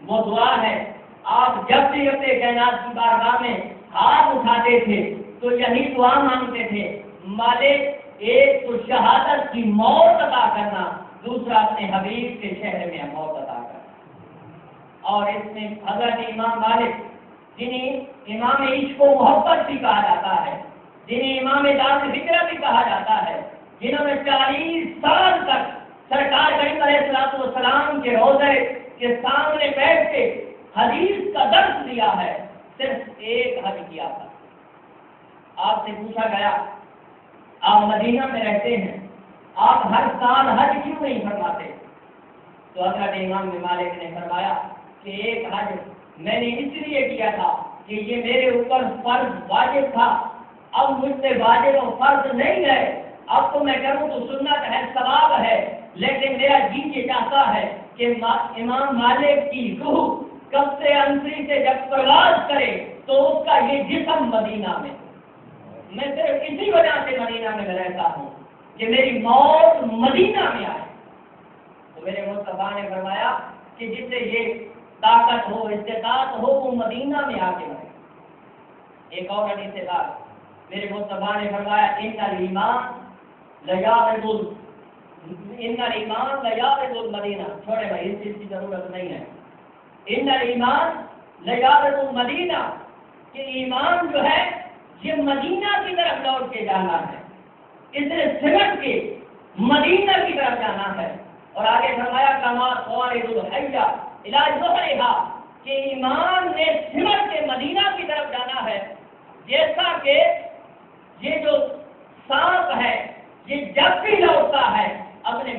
وہ دعا ہے آپ جب بھی اپنے کائنات کی بارگاہ میں ہاتھ اٹھاتے تھے تو یہی دعا مانگتے تھے، مالک ایک تو شہادت کی موت عطا کرنا، دوسرا اپنے حبیب کے شہر میں موت عطا کرنا۔ اور اس میں حضرت امام مالک جنہیں امام عشق و محبت بھی کہا جاتا ہے، جنہیں امام دار فکرہ بھی کہا جاتا ہے، جنہوں نے 40 سال تک سرکار کریم علیہ الصلوۃ والسلام کے روضے کے سامنے بیٹھ کے حدیث کا درس دیا ہے، صرف ایک حج کیا تھا۔ آپ سے پوچھا گیا آپ مدینہ میں رہتے ہیں، آپ ہر سال حج کیوں نہیں فرماتے؟ تو حضرت امام مالک نے فرمایا کہ ایک حج میں نے اس لیے کیا تھا کہ یہ میرے اوپر فرض واجب تھا، اب مجھ سے واجب و فرض نہیں ہے، اب تو میں کروں تو سنت ہے، ثواب ہے، لیکن میرا جی یہ چاہتا ہے کہ امام مالک کی روح قبض انصری سے جب پرواز کرے تو اس کا یہ جسم مدینہ میں، میں صرف اسی وجہ سے مدینہ میں رہتا ہوں کہ میری موت مدینہ میں آئے۔ تو میرے مصطفیٰ نے فرمایا کہ جس سے یہ طاقت ہو، استطاعت ہو، وہ مدینہ میں آ کے رہے۔ ایک اور حدیث سے بات میرے مصطفیٰ نے فرمایا ان الایمان لیابد المدینہ، چھوڑے بھائی اس چیز کی ضرورت نہیں ہے۔ ان الایمان لیابد المدینہ، کہ ایمان جو ہے یہ مدینہ کی طرف لوٹ کے جانا ہے، اس نے سمٹ کے مدینہ کی طرف جانا ہے۔ اور آگے فرمایا کما خوارج الحیہ الی ظہرھا، کہ ایمان نے سمٹ کے مدینہ کی طرف جانا ہے، جیسا کہ یہ جو سانپ ہے یہ جب بھی لوٹتا ہے اپنے